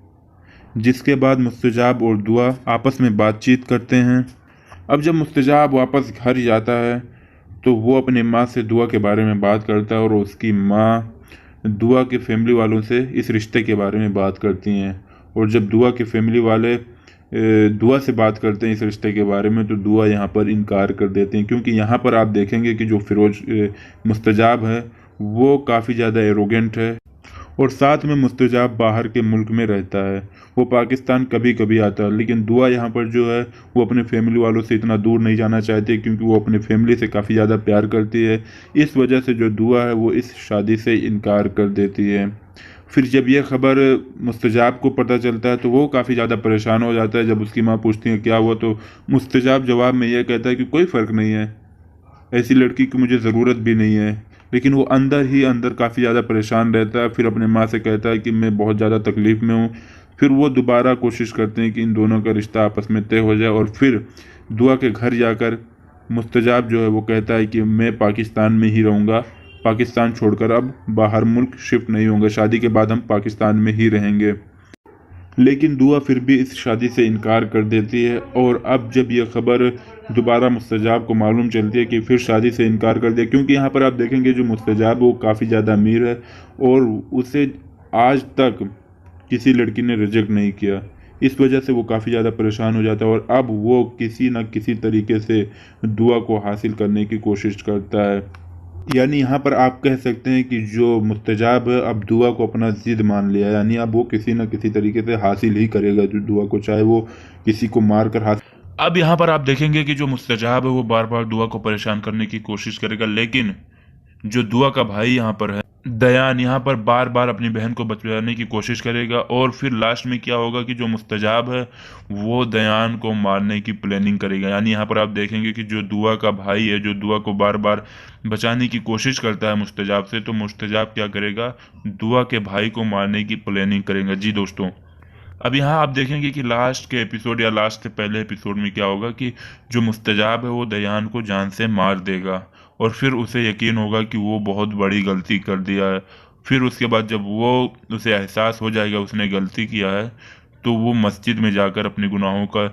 जिसके बाद मुस्तजाब और दुआ आपस में बातचीत करते हैं। अब जब मुस्तजाब वापस घर जाता है तो वो अपनी माँ से दुआ के बारे में बात करता है और उसकी माँ दुआ के फैमिली वालों से इस रिश्ते के बारे में बात करती हैं। और जब दुआ के फैमिली वाले दुआ से बात करते हैं इस रिश्ते के बारे में तो दुआ यहाँ पर इनकार कर देते हैं, क्योंकि यहाँ पर आप देखेंगे कि जो फिरोज मुस्तजाब है वो काफ़ी ज़्यादा एरोगेंट है और साथ में मुस्तजाब बाहर के मुल्क में रहता है, वो पाकिस्तान कभी कभी आता है। लेकिन दुआ यहाँ पर जो है वो अपने फैमिली वालों से इतना दूर नहीं जाना चाहती, क्योंकि वो अपने फैमिली से काफ़ी ज़्यादा प्यार करती है। इस वजह से जो दुआ है वो इस शादी से इनकार कर देती है। फिर जब ये खबर मुस्तजाब को पता चलता है तो वो काफ़ी ज़्यादा परेशान हो जाता है। जब उसकी माँ पूछती है क्या हुआ तो मुस्तजाब जवाब में यह कहता है कि कोई फ़र्क नहीं है, ऐसी लड़की की मुझे ज़रूरत भी नहीं है। लेकिन वो अंदर ही अंदर काफ़ी ज़्यादा परेशान रहता है। फिर अपने माँ से कहता है कि मैं बहुत ज़्यादा तकलीफ़ में हूँ। फिर वो दोबारा कोशिश करते हैं कि इन दोनों का रिश्ता आपस में तय हो जाए और फिर दुआ के घर जाकर मुस्तजाब जो है वो कहता है कि मैं पाकिस्तान में ही रहूँगा, पाकिस्तान छोड़कर अब बाहर मुल्क शिफ्ट नहीं होंगे, शादी के बाद हम पाकिस्तान में ही रहेंगे। लेकिन दुआ फिर भी इस शादी से इनकार कर देती है और अब जब यह खबर दोबारा मुस्तजाब को मालूम चलती है कि फिर शादी से इनकार कर दिया, क्योंकि यहाँ पर आप देखेंगे जो मुस्तजाब वो काफ़ी ज़्यादा अमीर है और उसे आज तक किसी लड़की ने रिजेक्ट नहीं किया। इस वजह से वो काफ़ी ज़्यादा परेशान हो जाता है और अब वो किसी न किसी तरीके से दुआ को हासिल करने की कोशिश करता है। यानी यहाँ पर आप कह सकते हैं कि जो मुस्तजाब है अब दुआ को अपना ज़िद मान लिया, यानी अब वो किसी न किसी तरीके से हासिल ही करेगा जो दुआ को, चाहे वो किसी को मार कर हासिल। अब यहाँ पर आप देखेंगे कि जो मुस्तजाब है वो बार बार दुआ को परेशान करने की कोशिश करेगा, लेकिन जो दुआ का भाई यहाँ पर है दयान, यहाँ पर बार बार अपनी बहन को बचाने की कोशिश करेगा और फिर लास्ट में क्या होगा कि जो मुस्तजाब है वो दयान को मारने की प्लानिंग करेगा। यानी यहाँ पर आप देखेंगे कि जो दुआ का भाई है, जो दुआ को बार बार बचाने की कोशिश करता है मुस्तजाब से, तो मुस्तजाब क्या करेगा, दुआ के भाई को मारने की प्लानिंग करेगा। जी दोस्तों, अब यहाँ आप देखेंगे कि लास्ट के एपिसोड या लास्ट के पहले एपिसोड में क्या होगा कि जो मुस्तजाब है वो दयान को जान से मार देगा और फिर उसे यकीन होगा कि वो बहुत बड़ी गलती कर दिया है। फिर उसके बाद जब उसे एहसास हो जाएगा उसने गलती किया है, तो वो मस्जिद में जाकर अपने गुनाहों का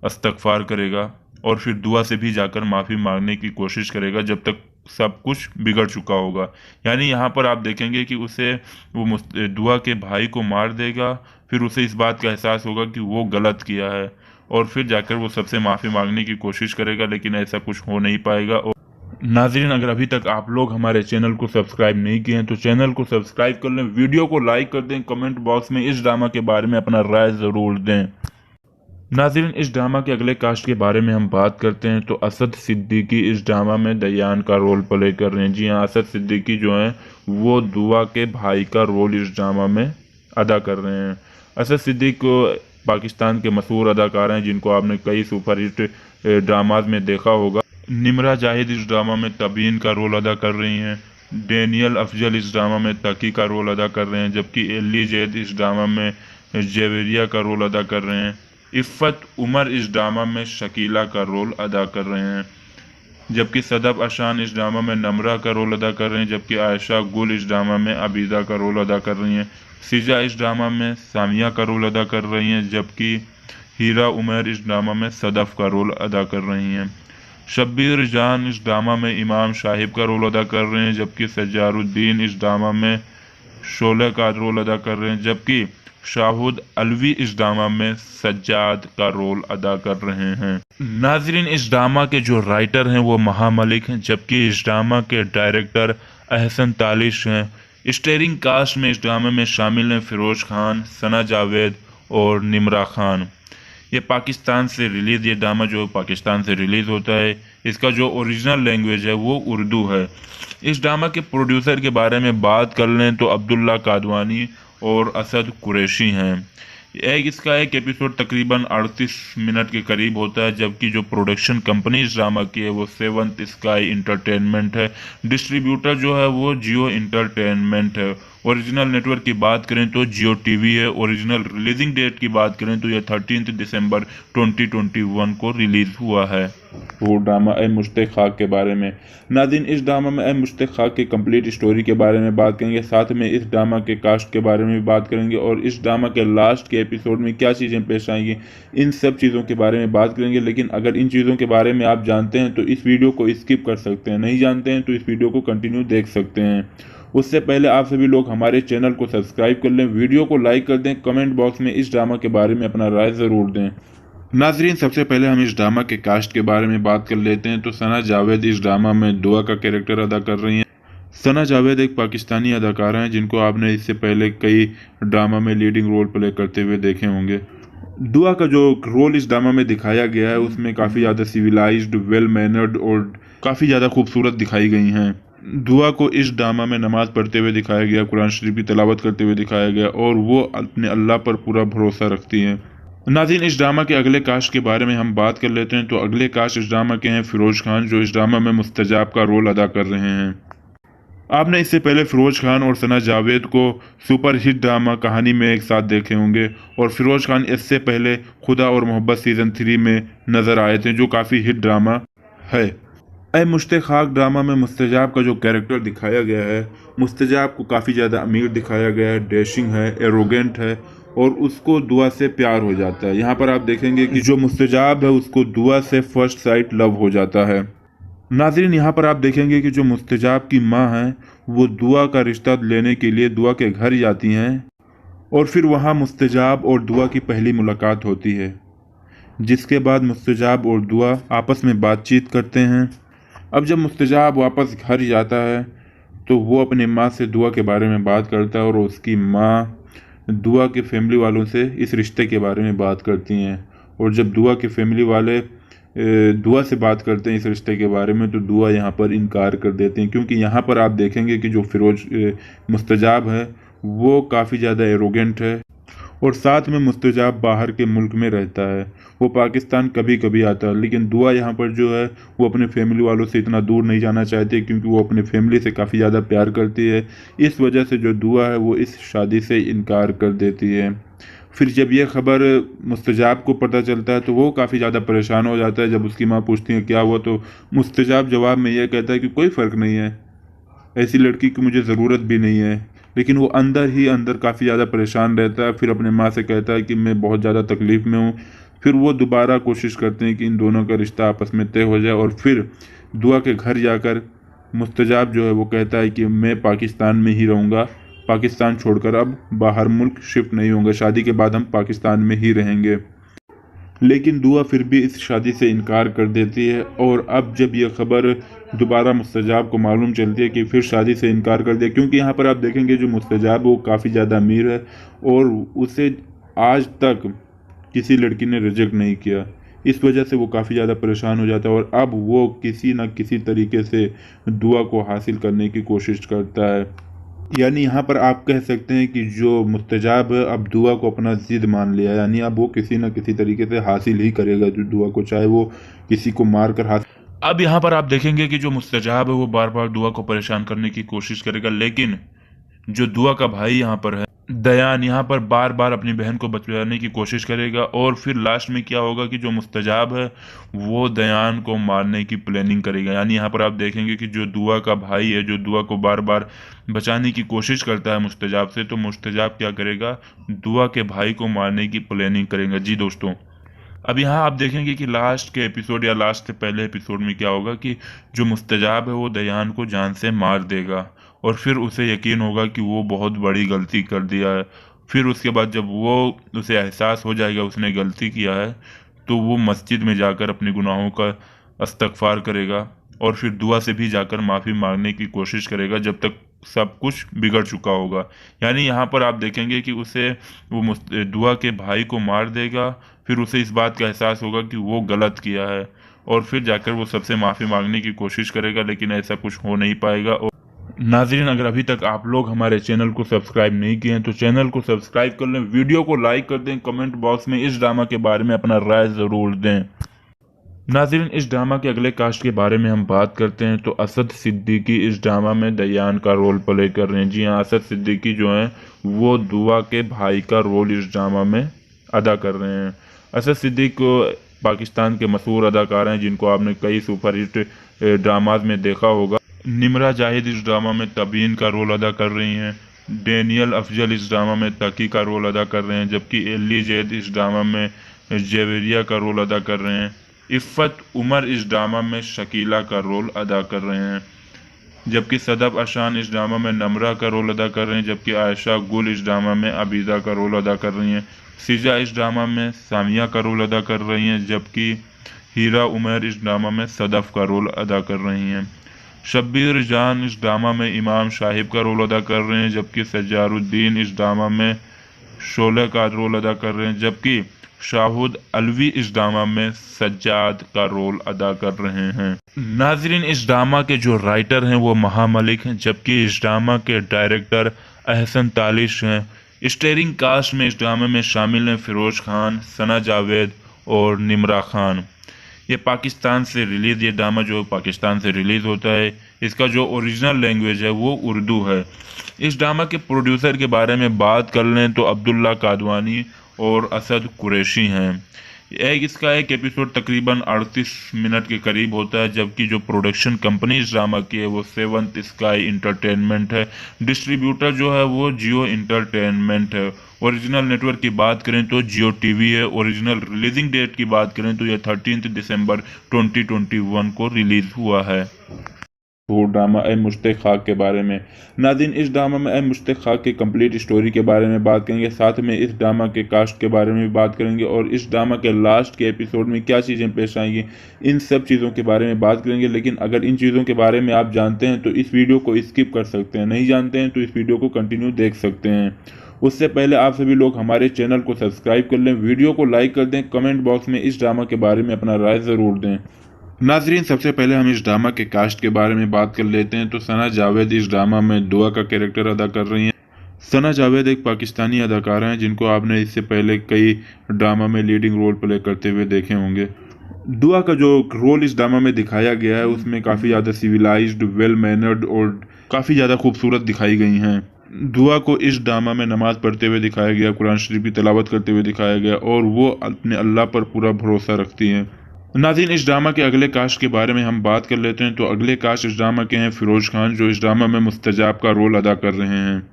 इस्तग़फ़ार करेगा और फिर दुआ से भी जाकर माफ़ी मांगने की कोशिश करेगा जब तक सब कुछ बिगड़ चुका होगा। यानी यहाँ पर आप देखेंगे कि उसे दुआ के भाई को मार देगा, फिर उसे इस बात का एहसास होगा कि वो गलत किया है और फिर जाकर वो सबसे माफ़ी मांगने की कोशिश करेगा, लेकिन ऐसा कुछ हो नहीं पाएगा। और नाज़रीन, अगर अभी तक आप लोग हमारे चैनल को सब्सक्राइब नहीं किए हैं तो चैनल को सब्सक्राइब कर लें, वीडियो को लाइक कर दें, कमेंट बॉक्स में इस ड्रामा के बारे में अपना राय ज़रूर दें। नाज़रीन, इस ड्रामा के अगले कास्ट के बारे में हम बात करते हैं तो असद सिद्दीकी इस ड्रामा में दयान का रोल प्ले कर रहे हैं। जी हाँ, असद सिद्दीकी जो हैं वो दुआ के भाई का रोल इस ड्रामा में अदा कर रहे हैं। असद सिद्दीकी को पाकिस्तान के मशहूर अदाकार हैं जिनको आपने कई सुपरहिट ड्रामाज में देखा होगा। निम्रा जाहिद इस ड्रामा में तबीन का रोल अदा कर रही हैं। डेनियल अफजल इस ड्रामा में तकी का रोल अदा कर रहे हैं, जबकि एली जैद इस ड्रामा में जेवेरिया का रोल अदा कर रहे हैं। इफ़्फ़त उमर इस ड्रामा में शकीला का रोल अदा कर रहे हैं, जबकि सदब अशान इस ड्रामा में नम्रा का रोल अदा कर रहे हैं, जबकि आयशा गुल इस ड्रामा में अबीदा का रोल अदा कर रही हैं। सिजा इस ड्रामा में सामिया का रोल अदा कर रही हैं, जबकि हीरा उमर इस ड्रामा में सदफ का रोल अदा कर रही हैं। शब्बीर जान इस ड्रामा में इमाम साहिब का रोल अदा कर रहे हैं, जबकि सज्जारुद्दीन इस ड्रामा में शोले का रोल अदा कर रहे हैं, जबकि शाहुद अलवी इस ड्रामा में सज्जाद का रोल अदा कर रहे हैं। नाजरीन, इस ड्रामा के जो राइटर हैं वो महामलिक हैं, जबकि इस ड्रामा के डायरेक्टर अहसन तालिश हैं। स्टारिंग कास्ट में इस ड्रामे में शामिल हैं फिरोज खान, सना जावेद और निम्रा खान। ये पाकिस्तान से रिलीज़, ये ड्रामा जो पाकिस्तान से रिलीज़ होता है, इसका जो ओरिजिनल लैंग्वेज है वो उर्दू है। इस ड्रामा के प्रोड्यूसर के बारे में बात कर लें तो अब्दुल्ला कादवानी और असद कुरैशी हैं। इसका एक एपिसोड तकरीबन 38 मिनट के करीब होता है, जबकि जो प्रोडक्शन कंपनी इस ड्रामा की है वो सेवंथ स्काई इंटरटेनमेंट है। डिस्ट्रीब्यूटर जो है वो जियो इंटरटेनमेंट है। ओरिजिनल नेटवर्क की बात करें तो जियो टीवी है। ओरिजिनल रिलीजिंग डेट की बात करें तो यह 13 दिसंबर 2021 को रिलीज़ हुआ है। वो ड्रामा ए मुश्ताक खाक के बारे में। नाज़रीन, इस ड्रामा में ए मुश्ताक खाक की कंप्लीट स्टोरी के बारे में बात करेंगे, साथ में इस ड्रामा के कास्ट के बारे में भी बात करेंगे और इस ड्रामा के लास्ट के एपिसोड में क्या चीज़ें पेश आएंगी, इन सब चीज़ों के बारे में बात करेंगे। लेकिन अगर इन चीज़ों के बारे में आप जानते हैं तो इस वीडियो को स्किप कर सकते हैं, नहीं जानते हैं तो इस वीडियो को कंटिन्यू देख सकते हैं। उससे पहले आप सभी लोग हमारे चैनल को सब्सक्राइब कर लें, वीडियो को लाइक कर दें, कमेंट बॉक्स में इस ड्रामा के बारे में अपना राय ज़रूर दें। नाजरीन, सबसे पहले हम इस ड्रामा के कास्ट के बारे में बात कर लेते हैं तो सना जावेद इस ड्रामा में दुआ का कैरेक्टर अदा कर रही हैं। सना जावेद एक पाकिस्तानी अदाकारा हैं जिनको आपने इससे पहले कई ड्रामा में लीडिंग रोल प्ले करते हुए देखे होंगे। दुआ का जो रोल इस ड्रामा में दिखाया गया है उसमें काफ़ी ज़्यादा सिविलाइज्ड, वेल मैनर्ड और काफ़ी ज़्यादा खूबसूरत दिखाई गई हैं। दुआ को इस ड्रामा में नमाज़ पढ़ते हुए दिखाया गया, कुरान शरीफ की तिलावत करते हुए दिखाया गया और वो अपने अल्लाह पर पूरा भरोसा रखती हैं। नाज़रीन, इस ड्रामा के अगले कास्ट के बारे में हम बात कर लेते हैं तो अगले कास्ट इस ड्रामा के हैं फिरोज खान, जो इस ड्रामा में मुस्तजाब का रोल अदा कर रहे हैं। आपने इससे पहले फिरोज खान और सना जावेद को सुपर हिट ड्रामा कहानी में एक साथ देखे होंगे और फिरोज खान इससे पहले खुदा और मोहब्बत सीज़न 3 में नज़र आए थे, जो काफ़ी हिट ड्रामा है। ए मुश्ताक खाक ड्रामा में मुस्तजाब का जो कैरेक्टर दिखाया गया है, मुस्तजाब को काफ़ी ज़्यादा अमीर दिखाया गया है, डैशिंग है, एरोगेंट है और उसको दुआ से प्यार हो जाता है। यहाँ पर आप देखेंगे कि जो मुस्तजाब है उसको दुआ से फर्स्ट साइट लव हो जाता है। नाज़रीन, यहाँ पर आप देखेंगे कि जो मुस्तजाब की माँ है वो दुआ का रिश्ता लेने के लिए दुआ के घर जाती हैं और फिर वहाँ मुस्तजाब और दुआ की पहली मुलाकात होती है, जिसके बाद मुस्तजाब और दुआ आपस में बातचीत करते हैं। अब जब मुस्तजाब वापस घर जाता है तो वो अपनी माँ से दुआ के बारे में बात करता है और उसकी माँ दुआ के फैमिली वालों से इस रिश्ते के बारे में बात करती हैं और जब दुआ के फैमिली वाले दुआ से बात करते हैं इस रिश्ते के बारे में तो दुआ यहाँ पर इनकार कर देते हैं, क्योंकि यहाँ पर आप देखेंगे कि जो फिरोज मुस्तजाब है वो काफ़ी ज़्यादा एरोगेंट है और साथ में मुस्तजाब बाहर के मुल्क में रहता है, वो पाकिस्तान कभी कभी आता है। लेकिन दुआ यहाँ पर जो है वो अपने फैमिली वालों से इतना दूर नहीं जाना चाहती क्योंकि वो अपने फैमिली से काफ़ी ज़्यादा प्यार करती है। इस वजह से जो दुआ है वो इस शादी से इनकार कर देती है। फिर जब ये खबर मुस्तजाब को पता चलता है तो वो काफ़ी ज़्यादा परेशान हो जाता है। जब उसकी माँ पूछती है क्या हुआ, तो मुस्तजाब जवाब में यह कहता है कि कोई फ़र्क नहीं है, ऐसी लड़की की मुझे ज़रूरत भी नहीं है। लेकिन वो अंदर ही अंदर काफ़ी ज़्यादा परेशान रहता है। फिर अपने माँ से कहता है कि मैं बहुत ज़्यादा तकलीफ़ में हूँ। फिर वो दोबारा कोशिश करते हैं कि इन दोनों का रिश्ता आपस में तय हो जाए, और फिर दुआ के घर जाकर मुस्तजाब जो है वो कहता है कि मैं पाकिस्तान में ही रहूँगा, पाकिस्तान छोड़कर अब बाहर मुल्क शिफ्ट नहीं होंगे, शादी के बाद हम पाकिस्तान में ही रहेंगे। लेकिन दुआ फिर भी इस शादी से इनकार कर देती है। और अब जब यह खबर दोबारा मुस्तजाब को मालूम चलती है कि फिर शादी से इनकार कर दिया, क्योंकि यहाँ पर आप देखेंगे जो मुस्तजाब वो काफ़ी ज़्यादा अमीर है और उसे आज तक किसी लड़की ने रिजेक्ट नहीं किया। इस वजह से वो काफ़ी ज़्यादा परेशान हो जाता है और अब वो किसी न किसी तरीके से दुआ को हासिल करने की कोशिश करता है। यानी यहाँ पर आप कह सकते हैं कि जो मुस्तजाब है अब दुआ को अपना ज़िद मान लिया, यानी अब वो किसी न किसी तरीके से हासिल ही करेगा जो दुआ को, चाहे वो किसी को मार कर हासिल। अब यहाँ पर आप देखेंगे कि जो मुस्तजाब है वो बार बार दुआ को परेशान करने की कोशिश करेगा, लेकिन जो दुआ का भाई यहाँ पर है दयान, यहाँ पर बार बार अपनी बहन को बचाने की कोशिश करेगा। और फिर लास्ट में क्या होगा कि जो मुस्तजाब है वो दयान को मारने की प्लानिंग करेगा। यानी यहाँ पर आप देखेंगे कि जो दुआ का भाई है, जो दुआ को बार बार बचाने की कोशिश करता है मुस्तजाब से, तो मुस्तजाब क्या करेगा, दुआ के भाई को मारने की प्लानिंग करेगा। जी दोस्तों, अब यहाँ आप देखेंगे कि लास्ट के एपिसोड या लास्ट से पहले एपिसोड में क्या होगा कि जो मुस्तजाब है वो दयान को जान से मार देगा और फिर उसे यकीन होगा कि वो बहुत बड़ी गलती कर दिया है। फिर उसके बाद जब वो उसे एहसास हो जाएगा उसने गलती किया है, तो वो मस्जिद में जाकर अपने गुनाहों का इस्तग़फ़ार करेगा और फिर दुआ से भी जाकर माफ़ी मांगने की कोशिश करेगा जब तक सब कुछ बिगड़ चुका होगा। यानी यहाँ पर आप देखेंगे कि उसे वो दुआ के भाई को मार देगा, फिर उसे इस बात का एहसास होगा कि वो गलत किया है और फिर जाकर वो सबसे माफ़ी मांगने की कोशिश करेगा, लेकिन ऐसा कुछ हो नहीं पाएगा। और नाज़रीन, अगर अभी तक आप लोग हमारे चैनल को सब्सक्राइब नहीं किए हैं तो चैनल को सब्सक्राइब कर लें, वीडियो को लाइक कर दें, कमेंट बॉक्स में इस ड्रामा के बारे में अपना राय ज़रूर दें। नाज़रीन, इस ड्रामा के अगले कास्ट के बारे में हम बात करते हैं तो असद सिद्दीकी इस ड्रामा में दयान का रोल प्ले कर रहे हैं। जी हाँ, असद सिद्दीकी जो हैं वो दुआ के भाई का रोल इस ड्रामा में अदा कर रहे हैं। असद सिद्दीकी पाकिस्तान के मशहूर अदाकार हैं जिनको आपने कई सुपरहिट ड्रामाज में देखा होगा। निम्रा जाहिद इस ड्रामा में तबीन का रोल अदा कर रही हैं। डेनियल अफजल इस ड्रामा में तकी का रोल अदा कर रहे हैं, जबकि एली जैद इस ड्रामा में जेवेरिया का रोल अदा कर रहे हैं। इफ़्फ़त उमर इस ड्रामा में शकीला का रोल अदा कर रहे हैं, जबकि सदब अशान इस ड्रामा में नम्रा का रोल अदा कर रहे हैं, जबकि आयशा गुल इस ड्रामा में अबीदा का रोल अदा कर रही हैं। सिजा इस ड्रामा में सामिया का रोल अदा कर रही हैं, जबकि हीरा उमर इस ड्रामा में सदफ़ का रोल अदा कर रही हैं। शब्बीर जान इस ड्रामा में इमाम साहिब का रोल अदा कर रहे हैं, जबकि सज्जारुद्दीन इस ड्रामा में शोले का रोल अदा कर रहे हैं, जबकि शाहुद अलवी इस ड्रामा में सज्जाद का रोल अदा कर रहे हैं। नाजरीन, इस ड्रामा के जो राइटर हैं वो महामलिक हैं, जबकि इस ड्रामा के डायरेक्टर अहसन तालिश हैं। स्टारिंग कास्ट में इस ड्रामे में शामिल हैं फिरोज खान, सना जावेद और निम्रा खान। ये पाकिस्तान से रिलीज़, ये ड्रामा जो पाकिस्तान से रिलीज़ होता है, इसका जो ओरिजिनल लैंग्वेज है वो उर्दू है। इस ड्रामा के प्रोड्यूसर के बारे में बात कर लें तो अब्दुल्ला कादवानी और असद कुरैशी हैं। इसका एक एपिसोड तकरीबन 38 मिनट के करीब होता है, जबकि जो प्रोडक्शन कंपनी इस ड्रामा की है वो सेवंथ स्काई इंटरटेनमेंट है। डिस्ट्रीब्यूटर जो है वो जियो इंटरटेनमेंट है। ओरिजिनल नेटवर्क की बात करें तो जियो टीवी है। ओरिजिनल रिलीजिंग डेट की बात करें तो यह 13 दिसंबर 2021 को रिलीज़ हुआ है। वो ड्रामा ए मुश्ताक खाक के बारे में। नाज़रीन, इस ड्रामा में ए मुश्ताक खाक की कंप्लीट स्टोरी के बारे में बात करेंगे, साथ में इस ड्रामा के कास्ट के बारे में भी बात करेंगे और इस ड्रामा के लास्ट के एपिसोड में क्या चीज़ें पेश आएंगी, इन सब चीज़ों के बारे में बात करेंगे। लेकिन अगर इन चीज़ों के बारे में आप जानते हैं तो इस वीडियो को स्किप कर सकते हैं, नहीं जानते हैं तो इस वीडियो को कंटिन्यू देख सकते हैं। उससे पहले आप सभी लोग हमारे चैनल को सब्सक्राइब कर लें, वीडियो को लाइक कर दें, कमेंट बॉक्स में इस ड्रामा के बारे में अपना राय ज़रूर दें। नाजरीन, सबसे पहले हम इस ड्रामा के कास्ट के बारे में बात कर लेते हैं तो सना जावेद इस ड्रामा में दुआ का कैरेक्टर अदा कर रही हैं। सना जावेद एक पाकिस्तानी अदाकारा हैं जिनको आपने इससे पहले कई ड्रामा में लीडिंग रोल प्ले करते हुए देखे होंगे। दुआ का जो रोल इस ड्रामा में दिखाया गया है उसमें काफ़ी ज़्यादा सिविलाइज्ड, वेल मैनर्ड और काफ़ी ज़्यादा खूबसूरत दिखाई गई हैं। दुआ को इस ड्रामा में नमाज पढ़ते हुए दिखाया गया, कुरान शरीफ की तिलावत करते हुए दिखाया गया और वो अपने अल्लाह पर पूरा भरोसा रखती हैं। नाज़रीन, इस ड्रामा के अगले कास्ट के बारे में हम बात कर लेते हैं। तो अगले कास्ट इस ड्रामा के हैं फ़िरोज़ खान, जो इस ड्रामा में मुस्तजाब का रोल अदा कर रहे हैं।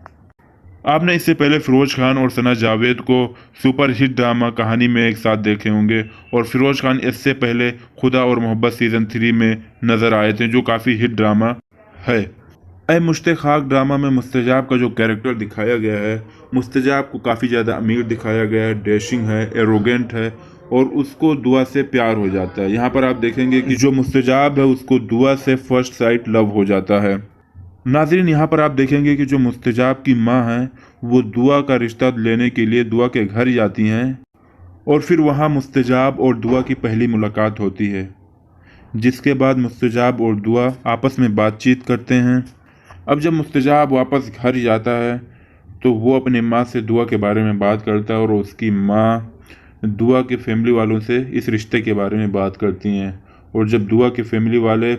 आपने इससे पहले फ़िरोज़ खान और सना जावेद को सुपर हिट ड्रामा कहानी में एक साथ देखे होंगे, और फ़िरोज़ खान इससे पहले खुदा और मोहब्बत सीज़न 3 में नज़र आए थे, जो काफ़ी हिट ड्रामा है। ए मुश्ते खाक ड्रामा में मुस्तजाब का जो कैरेक्टर दिखाया गया है, मुस्तजाब को काफ़ी ज़्यादा अमीर दिखाया गया है, डैशिंग है, एरोगेंट है और उसको दुआ से प्यार हो जाता है। यहाँ पर आप देखेंगे कि जो मुस्तजाब है उसको दुआ से फर्स्ट साइट लव हो जाता है। नाज़रीन, यहाँ पर आप देखेंगे कि जो मुस्तजाब की माँ है वो दुआ का रिश्ता लेने के लिए दुआ के घर जाती हैं और फिर वहाँ मुस्तजाब और दुआ की पहली मुलाकात होती है, जिसके बाद मुस्तजाब और दुआ आपस में बातचीत करते हैं। अब जब मुस्तजाब वापस घर जाता है तो वो अपनी माँ से दुआ के बारे में बात करता है और उसकी माँ दुआ के फैमिली वालों से इस रिश्ते के बारे में बात करती हैं। और जब दुआ के फैमिली वाले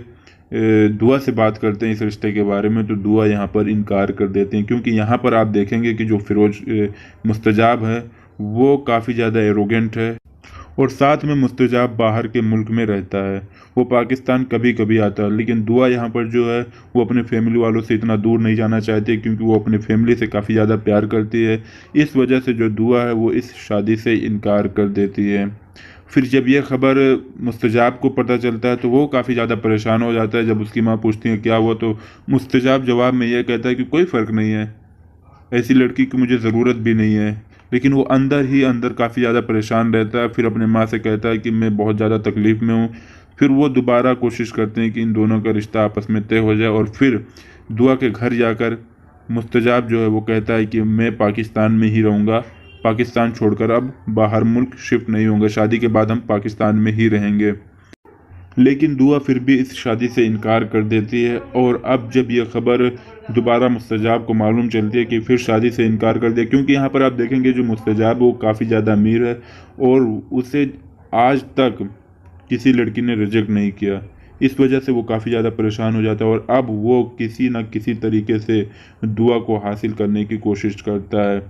दुआ से बात करते हैं इस रिश्ते के बारे में, तो दुआ यहाँ पर इनकार कर देते हैं, क्योंकि यहाँ पर आप देखेंगे कि जो मुस्तजाब है वो काफ़ी ज़्यादा एरोगेंट है और साथ में मुस्तजाब बाहर के मुल्क में रहता है, वो पाकिस्तान कभी कभी आता है। लेकिन दुआ यहाँ पर जो है वो अपने फैमिली वालों से इतना दूर नहीं जाना चाहती, क्योंकि वो अपनी फैमिली से काफ़ी ज़्यादा प्यार करती है। इस वजह से जो दुआ है वो इस शादी से इनकार कर देती है। फिर जब यह खबर मुस्तजाब को पता चलता है तो वो काफ़ी ज़्यादा परेशान हो जाता है। जब उसकी माँ पूछती है क्या हुआ, तो मुस्तजाब जवाब में यह कहता है कि कोई फ़र्क नहीं है, ऐसी लड़की की मुझे ज़रूरत भी नहीं है। लेकिन वो अंदर ही अंदर काफ़ी ज़्यादा परेशान रहता है। फिर अपने माँ से कहता है कि मैं बहुत ज़्यादा तकलीफ़ में हूँ। फिर वो दोबारा कोशिश करते हैं कि इन दोनों का रिश्ता आपस में तय हो जाए, और फिर दुआ के घर जाकर मुस्तजाब जो है वो कहता है कि मैं पाकिस्तान में ही रहूँगा, पाकिस्तान छोड़कर अब बाहर मुल्क शिफ्ट नहीं होंगे, शादी के बाद हम पाकिस्तान में ही रहेंगे। लेकिन दुआ फिर भी इस शादी से इनकार कर देती है। और अब जब यह खबर दोबारा मुस्तजाब को मालूम चलती है कि फिर शादी से इनकार कर दिया, क्योंकि यहाँ पर आप देखेंगे जो मुस्तजाब वो काफ़ी ज़्यादा अमीर है और उसे आज तक किसी लड़की ने रिजेक्ट नहीं किया। इस वजह से वो काफ़ी ज़्यादा परेशान हो जाता है और अब वो किसी न किसी तरीके से दुआ को हासिल करने की कोशिश करता है।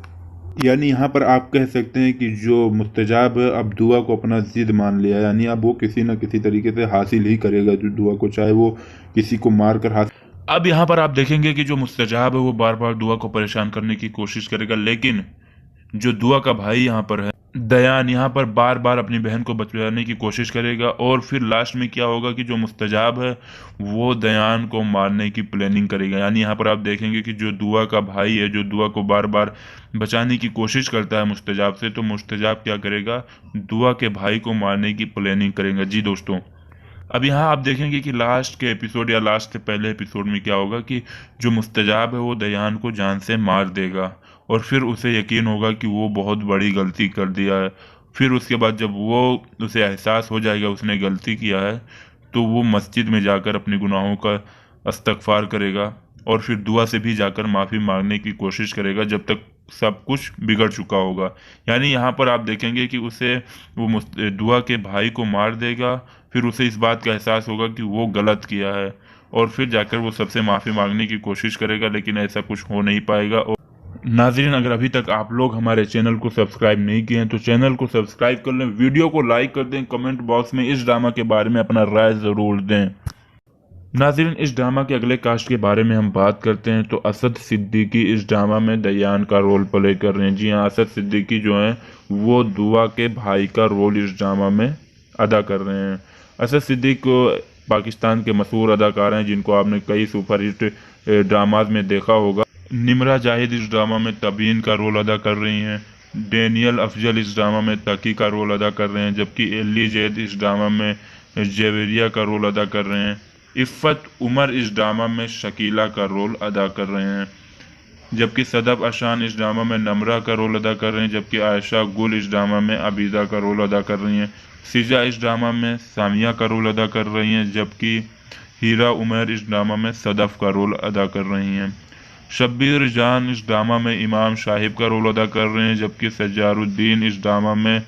यानी यहाँ पर आप कह सकते हैं कि जो मुस्तजाब है अब दुआ को अपना ज़िद मान लिया, यानी अब वो किसी न किसी तरीके से हासिल ही करेगा जो दुआ को, चाहे वो किसी को मार कर हासिल। अब यहाँ पर आप देखेंगे कि जो मुस्तजाब है वो बार बार दुआ को परेशान करने की कोशिश करेगा, लेकिन जो दुआ का भाई यहाँ पर है दयान, यहाँ पर बार बार अपनी बहन को बचाने की कोशिश करेगा। और फिर लास्ट में क्या होगा कि जो मुस्तजाब है वो दयान को मारने की प्लानिंग करेगा। यानी यहाँ पर आप देखेंगे कि जो दुआ का भाई है, जो दुआ को बार बार बचाने की कोशिश करता है मुस्तजाब से, तो मुस्तजाब क्या करेगा, दुआ के भाई को मारने की प्लानिंग करेगा। जी दोस्तों, अब यहाँ आप देखेंगे कि लास्ट के एपिसोड या लास्ट से पहले एपिसोड में क्या होगा कि जो मुस्तजाब है वो दयान को जान से मार देगा और फिर उसे यकीन होगा कि वो बहुत बड़ी गलती कर दिया है। फिर उसके बाद जब वो उसे एहसास हो जाएगा उसने गलती किया है, तो वो मस्जिद में जाकर अपने गुनाहों का इस्तग़फ़ार करेगा और फिर दुआ से भी जाकर माफ़ी मांगने की कोशिश करेगा जब तक सब कुछ बिगड़ चुका होगा। यानी यहाँ पर आप देखेंगे कि उसे वो दुआ के भाई को मार देगा, फिर उसे इस बात का एहसास होगा कि वो गलत किया है और फिर जाकर वो सबसे माफ़ी मांगने की कोशिश करेगा, लेकिन ऐसा कुछ हो नहीं पाएगा। और नाज़रीन, अगर अभी तक आप लोग हमारे चैनल को सब्सक्राइब नहीं किए हैं तो चैनल को सब्सक्राइब कर लें, वीडियो को लाइक कर दें, कमेंट बॉक्स में इस ड्रामा के बारे में अपना राय ज़रूर दें। नाज़रीन, इस ड्रामा के अगले कास्ट के बारे में हम बात करते हैं तो असद सिद्दीकी इस ड्रामा में दयान का रोल प्ले कर रहे हैं। जी हाँ, असद सिद्दीकी जो हैं वो दुआ के भाई का रोल इस ड्रामा में अदा कर रहे हैं। असद सिद्दीकी को पाकिस्तान के मशहूर अदाकार हैं जिनको आपने कई सुपरहिट ड्रामाज में देखा होगा। निम्रा जाहिद इस ड्रामा में तबीन का रोल अदा कर रही हैं। डेनियल अफजल इस ड्रामा में तकी का रोल अदा कर रहे हैं, जबकि एली जैद इस ड्रामा में जेवेरिया का रोल अदा कर रहे हैं। इफ़्फ़त उमर इस ड्रामा में शकीला का रोल अदा कर रहे हैं, जबकि सदब अशान इस ड्रामा में नम्रा का रोल अदा कर रहे हैं, जबकि आयशा गुल इस ड्रामा में अबीदा का रोल अदा कर रही हैं। सिजा इस ड्रामा में सामिया का रोल अदा कर रही हैं, जबकि हीरा उमर इस ड्रामा में सदफ़ का रोल अदा कर रही हैं। शब्बीर जान इस ड्रामा में इमाम साहिब का रोल अदा कर रहे हैं, जबकि सज्जारुद्दीन इस ड्रामा में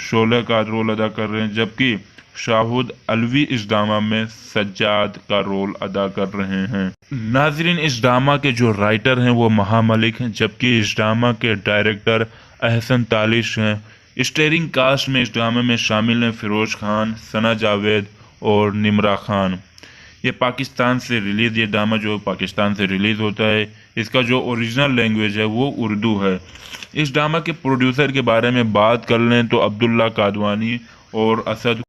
शोले का रोल अदा कर रहे हैं, जबकि शाहिद अलवी इस ड्रामा में सज्जाद का रोल अदा कर रहे हैं। नाजरीन, इस ड्रामा के जो राइटर हैं वो महा मलिक हैं, जबकि इस ड्रामा के डायरेक्टर अहसन तालिश हैं। स्टारिंग कास्ट में इस ड्रामे में शामिल हैं फिरोज खान, सना जावेद और निमरा खान। ये पाकिस्तान से रिलीज़, ये ड्रामा जो पाकिस्तान से रिलीज़ होता है, इसका जो ओरिजिनल लैंग्वेज है वो उर्दू है। इस ड्रामा के प्रोड्यूसर के बारे में बात कर लें तो अब्दुल्ला कादवानी और असद